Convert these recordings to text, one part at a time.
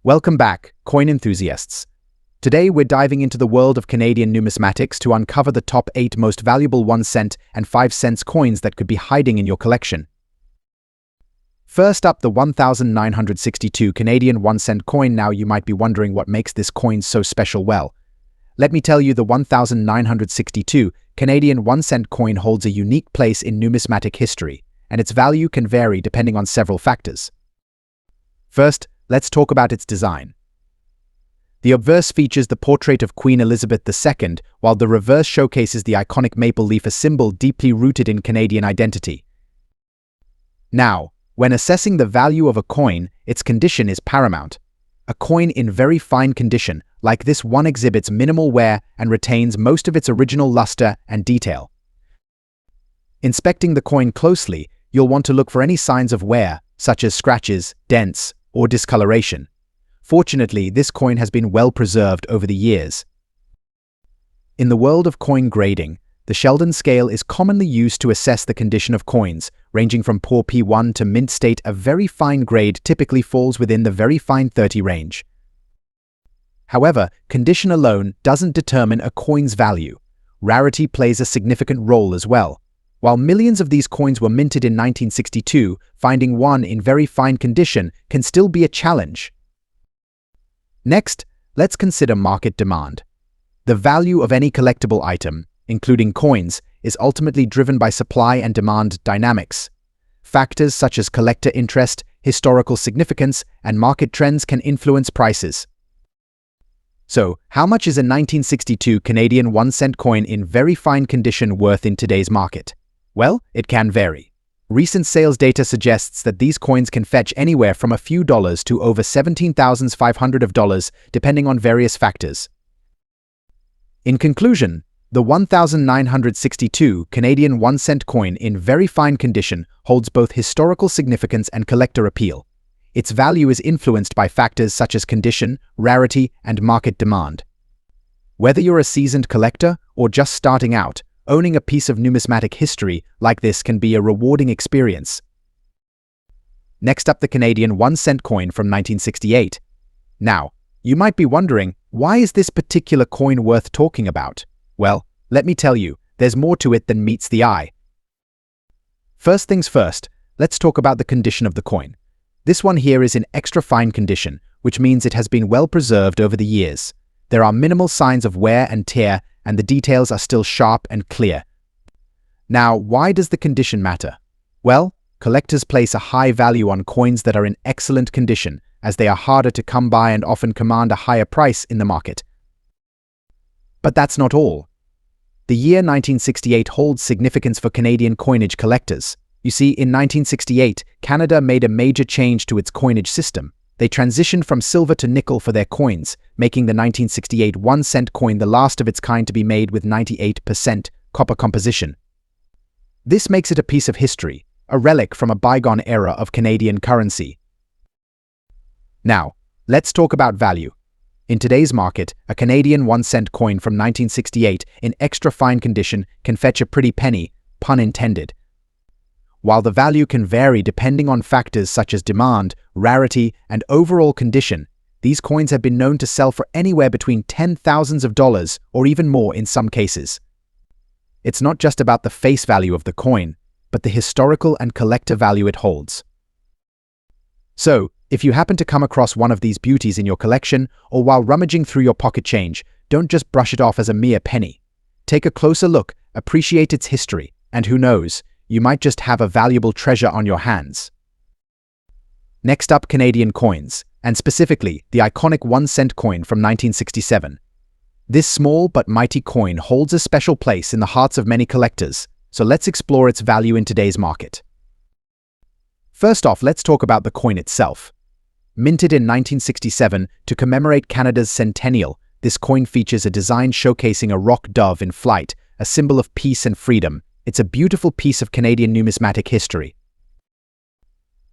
Welcome back, coin enthusiasts. Today we're diving into the world of Canadian numismatics to uncover the top 8 most valuable 1 cent and 5 cents coins that could be hiding in your collection. First up, the 1962 Canadian 1 cent coin. Now you might be wondering what makes this coin so special. Well, let me tell you, the 1962 Canadian 1 cent coin holds a unique place in numismatic history, and its value can vary depending on several factors. First, let's talk about its design. The obverse features the portrait of Queen Elizabeth II, while the reverse showcases the iconic maple leaf, a symbol deeply rooted in Canadian identity. Now, when assessing the value of a coin, its condition is paramount. A coin in very fine condition, like this one, exhibits minimal wear and retains most of its original luster and detail. Inspecting the coin closely, you'll want to look for any signs of wear, such as scratches, dents, or discoloration. Fortunately, this coin has been well preserved over the years. In the world of coin grading, the Sheldon scale is commonly used to assess the condition of coins, ranging from poor P1 to mint state. A very fine grade typically falls within the very fine 30 range. However, condition alone doesn't determine a coin's value. Rarity plays a significant role as well. While millions of these coins were minted in 1962, finding one in very fine condition can still be a challenge. Next, let's consider market demand. The value of any collectible item, including coins, is ultimately driven by supply and demand dynamics. Factors such as collector interest, historical significance, and market trends can influence prices. So, how much is a 1962 Canadian 1 cent coin in very fine condition worth in today's market? Well, it can vary. Recent sales data suggests that these coins can fetch anywhere from a few dollars to over $17,500, depending on various factors. In conclusion, the 1962 Canadian 1 cent coin in very fine condition holds both historical significance and collector appeal. Its value is influenced by factors such as condition, rarity, and market demand. Whether you're a seasoned collector or just starting out, owning a piece of numismatic history like this can be a rewarding experience. Next up, the Canadian 1 cent coin from 1968. Now, you might be wondering, why is this particular coin worth talking about? Well, let me tell you, there's more to it than meets the eye. First things first, let's talk about the condition of the coin. This one here is in extra fine condition, which means it has been well preserved over the years. There are minimal signs of wear and tear, and the details are still sharp and clear. Now, why does the condition matter? Well, collectors place a high value on coins that are in excellent condition, as they are harder to come by and often command a higher price in the market. But that's not all. The year 1968 holds significance for Canadian coinage collectors. You see, in 1968, Canada made a major change to its coinage system. They transitioned from silver to nickel for their coins, making the 1968 1 cent coin the last of its kind to be made with 98% copper composition. This makes it a piece of history, a relic from a bygone era of Canadian currency. Now, let's talk about value. In today's market, a Canadian 1 cent coin from 1968 in extra fine condition can fetch a pretty penny, pun intended. While the value can vary depending on factors such as demand, rarity, and overall condition, these coins have been known to sell for anywhere between $10,000s or even more in some cases. It's not just about the face value of the coin, but the historical and collector value it holds. So, if you happen to come across one of these beauties in your collection, or while rummaging through your pocket change, don't just brush it off as a mere penny. Take a closer look, appreciate its history, and who knows, you might just have a valuable treasure on your hands. Next up, Canadian coins, and specifically the iconic 1 cent coin from 1967. This small but mighty coin holds a special place in the hearts of many collectors, so let's explore its value in today's market. First off, let's talk about the coin itself. Minted in 1967 to commemorate Canada's centennial, this coin features a design showcasing a rock dove in flight, a symbol of peace and freedom. It's a beautiful piece of Canadian numismatic history.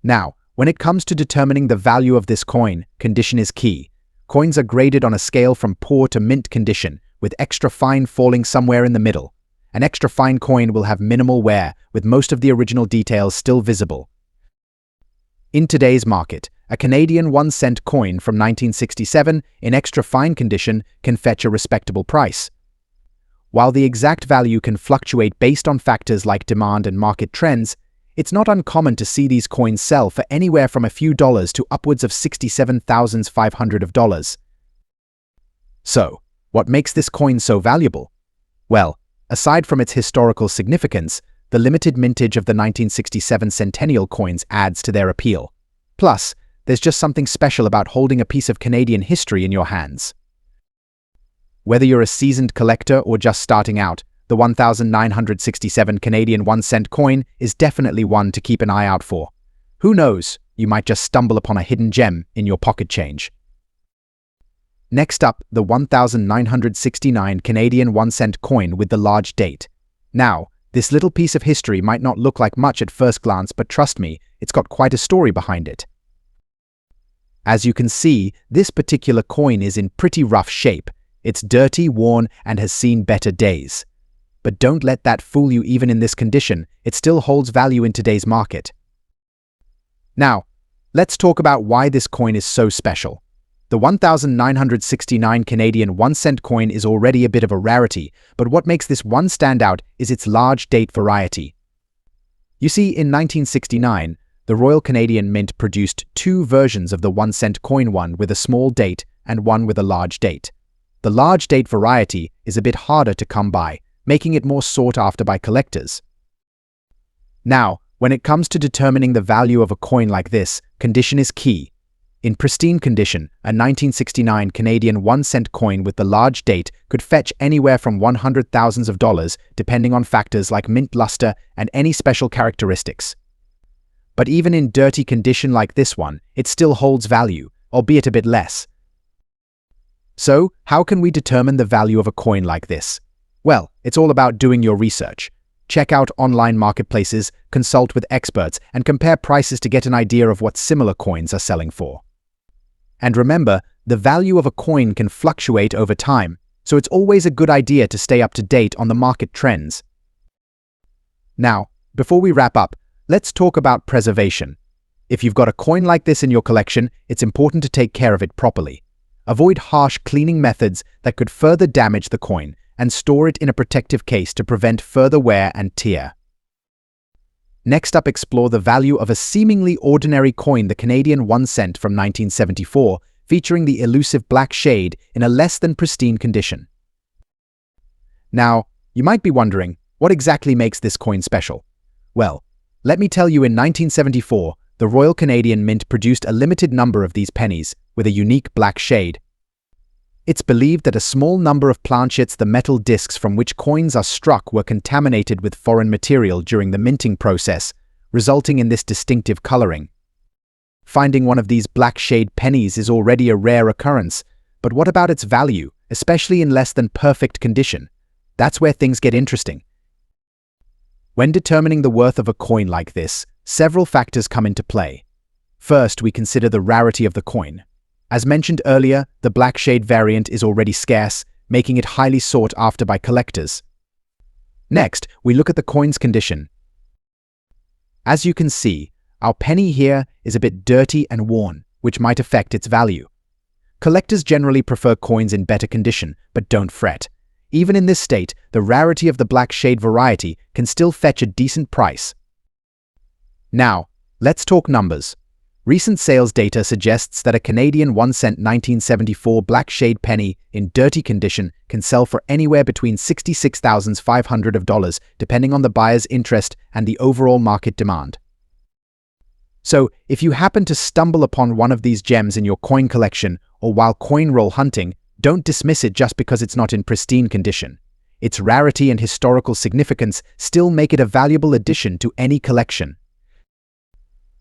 Now, when it comes to determining the value of this coin, condition is key. Coins are graded on a scale from poor to mint condition, with extra fine falling somewhere in the middle. An extra fine coin will have minimal wear, with most of the original details still visible. In today's market, a Canadian 1-cent coin from 1967 in extra fine condition can fetch a respectable price. While the exact value can fluctuate based on factors like demand and market trends, it's not uncommon to see these coins sell for anywhere from a few dollars to upwards of $67,500. So, what makes this coin so valuable? Well, aside from its historical significance, the limited mintage of the 1967 centennial coins adds to their appeal. Plus, there's just something special about holding a piece of Canadian history in your hands. Whether you're a seasoned collector or just starting out, the 1967 Canadian 1-cent coin is definitely one to keep an eye out for. Who knows, you might just stumble upon a hidden gem in your pocket change. Next up, the 1969 Canadian 1-cent coin with the large date. Now, this little piece of history might not look like much at first glance, but trust me, it's got quite a story behind it. As you can see, this particular coin is in pretty rough shape. It's dirty, worn, and has seen better days. But don't let that fool you. Even in this condition, it still holds value in today's market. Now, let's talk about why this coin is so special. The 1969 Canadian 1-cent coin is already a bit of a rarity, but what makes this one stand out is its large date variety. You see, in 1969, the Royal Canadian Mint produced two versions of the 1-cent coin, one with a small date and one with a large date. The large date variety is a bit harder to come by, making it more sought after by collectors. Now, when it comes to determining the value of a coin like this, condition is key. In pristine condition, a 1969 Canadian 1-cent coin with the large date could fetch anywhere from $100,000 depending on factors like mint luster and any special characteristics. But even in dirty condition like this one, it still holds value, albeit a bit less. So, how can we determine the value of a coin like this? Well, it's all about doing your research. Check out online marketplaces, consult with experts, and compare prices to get an idea of what similar coins are selling for. And remember, the value of a coin can fluctuate over time, so it's always a good idea to stay up to date on the market trends. Now, before we wrap up, let's talk about preservation. If you've got a coin like this in your collection, it's important to take care of it properly. Avoid harsh cleaning methods that could further damage the coin, and store it in a protective case to prevent further wear and tear. Next up, explore the value of a seemingly ordinary coin, the Canadian 1-cent from 1974, featuring the elusive black shade in a less than pristine condition. Now, you might be wondering, what exactly makes this coin special? Well, let me tell you, in 1974, the Royal Canadian Mint produced a limited number of these pennies with a unique black shade. It's believed that a small number of planchets, the metal discs from which coins are struck, were contaminated with foreign material during the minting process, resulting in this distinctive coloring. Finding one of these black shade pennies is already a rare occurrence, but what about its value, especially in less than perfect condition? That's where things get interesting. When determining the worth of a coin like this, several factors come into play. First, we consider the rarity of the coin. As mentioned earlier, the black shade variant is already scarce, making it highly sought after by collectors. Next, we look at the coin's condition. As you can see, our penny here is a bit dirty and worn, which might affect its value. Collectors generally prefer coins in better condition, but don't fret. Even in this state, the rarity of the black shade variety can still fetch a decent price. Now, let's talk numbers. Recent sales data suggests that a Canadian 1-cent 1974 black shade penny in dirty condition can sell for anywhere between $66,500, depending on the buyer's interest and the overall market demand. So, if you happen to stumble upon one of these gems in your coin collection or while coin roll hunting, don't dismiss it just because it's not in pristine condition. Its rarity and historical significance still make it a valuable addition to any collection.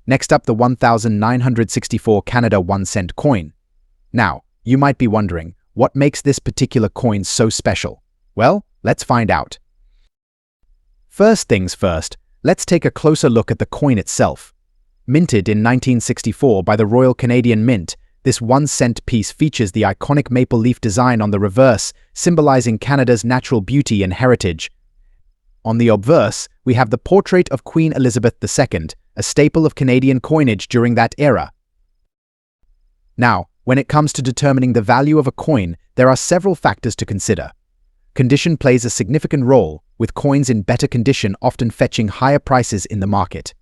Next up, the 1964 Canada 1-cent coin. Now, you might be wondering, what makes this particular coin so special? Well, let's find out. First things first, let's take a closer look at the coin itself. Minted in 1964 by the Royal Canadian Mint, this 1-cent piece features the iconic maple leaf design on the reverse, symbolizing Canada's natural beauty and heritage. On the obverse, we have the portrait of Queen Elizabeth II, a staple of Canadian coinage during that era. Now, when it comes to determining the value of a coin, there are several factors to consider. Condition plays a significant role, with coins in better condition often fetching higher prices in the market.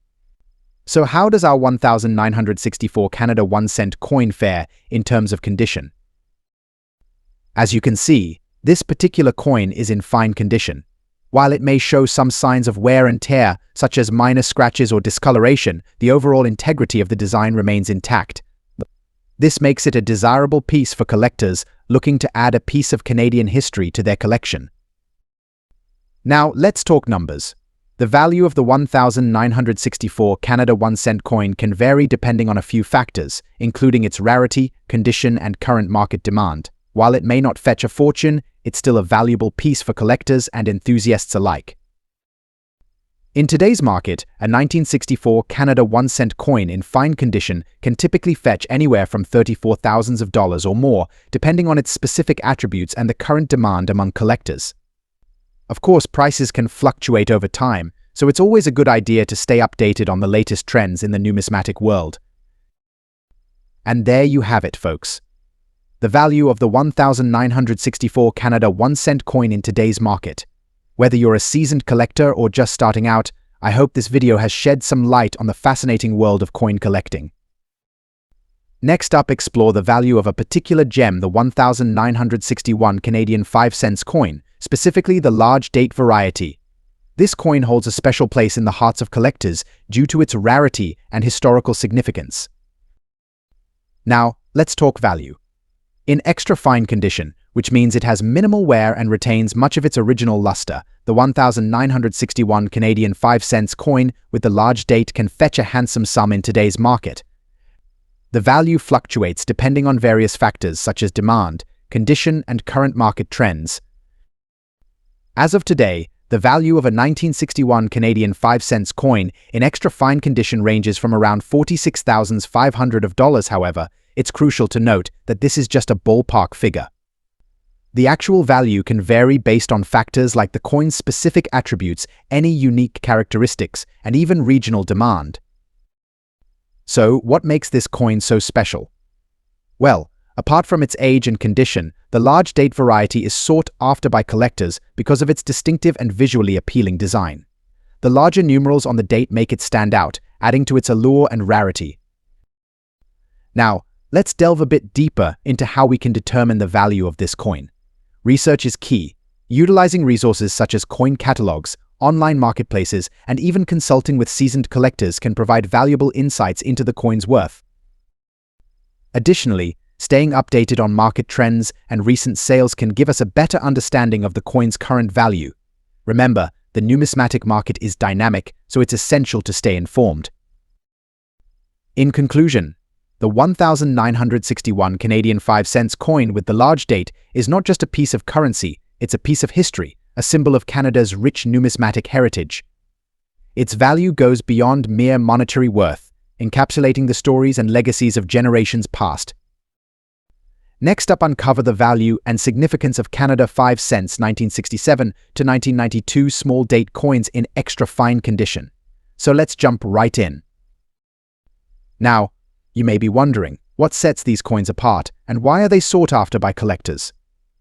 So how does our 1964 Canada 1 cent coin fare in terms of condition? As you can see, this particular coin is in fine condition. While it may show some signs of wear and tear, such as minor scratches or discoloration, the overall integrity of the design remains intact. This makes it a desirable piece for collectors looking to add a piece of Canadian history to their collection. Now, let's talk numbers. The value of the 1964 Canada 1 cent coin can vary depending on a few factors, including its rarity, condition, and current market demand. While it may not fetch a fortune, it's still a valuable piece for collectors and enthusiasts alike. In today's market, a 1964 Canada 1 cent coin in fine condition can typically fetch anywhere from $34,000 or more, depending on its specific attributes and the current demand among collectors. Of course, prices can fluctuate over time, so it's always a good idea to stay updated on the latest trends in the numismatic world. And there you have it, folks. The value of the 1964 Canada 1 cent coin in today's market. Whether you're a seasoned collector or just starting out, I hope this video has shed some light on the fascinating world of coin collecting. Next up, explore the value of a particular gem, the 1961 Canadian 5 cents coin, specifically the large date variety. This coin holds a special place in the hearts of collectors due to its rarity and historical significance. Now, let's talk value. In extra fine condition, which means it has minimal wear and retains much of its original luster, the 1961 Canadian 5 cents coin with the large date can fetch a handsome sum in today's market. The value fluctuates depending on various factors such as demand, condition, and current market trends. As of today, the value of a 1961 Canadian 5 cents coin in extra fine condition ranges from around $46,500. However, it's crucial to note that this is just a ballpark figure. The actual value can vary based on factors like the coin's specific attributes, any unique characteristics, and even regional demand. So, what makes this coin so special? Well, apart from its age and condition, the large date variety is sought after by collectors because of its distinctive and visually appealing design. The larger numerals on the date make it stand out, adding to its allure and rarity. Now, let's delve a bit deeper into how we can determine the value of this coin. Research is key. Utilizing resources such as coin catalogs, online marketplaces, and even consulting with seasoned collectors can provide valuable insights into the coin's worth. Additionally, staying updated on market trends and recent sales can give us a better understanding of the coin's current value. Remember, the numismatic market is dynamic, so it's essential to stay informed. In conclusion, the 1961 Canadian 5 cents coin with the large date is not just a piece of currency, it's a piece of history, a symbol of Canada's rich numismatic heritage. Its value goes beyond mere monetary worth, encapsulating the stories and legacies of generations past. Next up, uncover the value and significance of Canada 5 cents 1967 to 1992 small date coins in extra fine condition. So let's jump right in. Now, you may be wondering, what sets these coins apart and why are they sought after by collectors?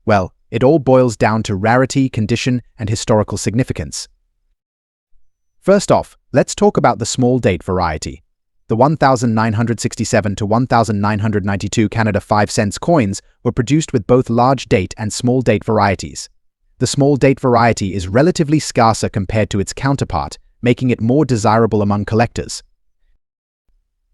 Well, it all boils down to rarity, condition, and historical significance. First off, let's talk about the small date variety. The 1967 to 1992 Canada 5 cents coins were produced with both large date and small date varieties. The small date variety is relatively scarcer compared to its counterpart, making it more desirable among collectors.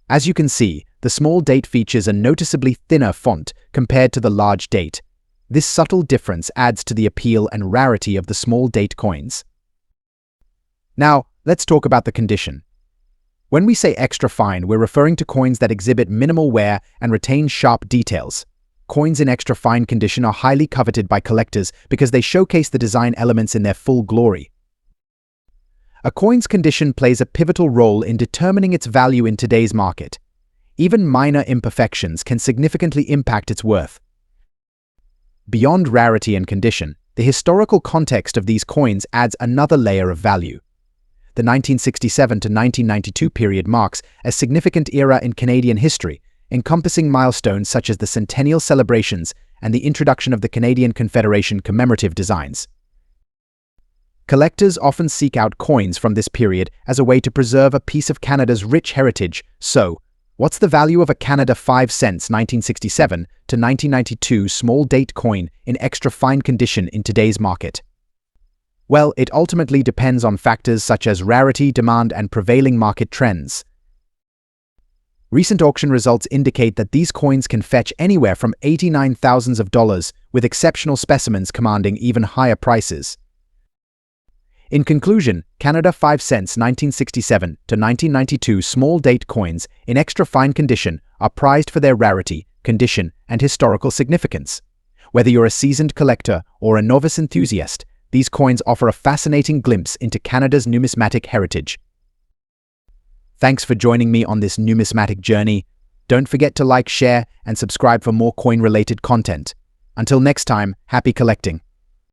As you can see, the small date features a noticeably thinner font compared to the large date. This subtle difference adds to the appeal and rarity of the small date coins. Now, let's talk about the condition. When we say extra fine, we're referring to coins that exhibit minimal wear and retain sharp details. Coins in extra fine condition are highly coveted by collectors because they showcase the design elements in their full glory. A coin's condition plays a pivotal role in determining its value in today's market. Even minor imperfections can significantly impact its worth. Beyond rarity and condition, the historical context of these coins adds another layer of value. The 1967 to 1992 period marks a significant era in Canadian history, encompassing milestones such as the centennial celebrations and the introduction of the Canadian Confederation commemorative designs. Collectors often seek out coins from this period as a way to preserve a piece of Canada's rich heritage. So, what's the value of a Canada 5 cents 1967 to 1992 small date coin in extra fine condition in today's market? Well, it ultimately depends on factors such as rarity, demand, and prevailing market trends. Recent auction results indicate that these coins can fetch anywhere from $89,000, with exceptional specimens commanding even higher prices. In conclusion, Canada 5 cents 1967 to 1992 small date coins in extra fine condition are prized for their rarity, condition, and historical significance. Whether you're a seasoned collector or a novice enthusiast, these coins offer a fascinating glimpse into Canada's numismatic heritage. Thanks for joining me on this numismatic journey. Don't forget to like, share, and subscribe for more coin-related content. Until next time, happy collecting.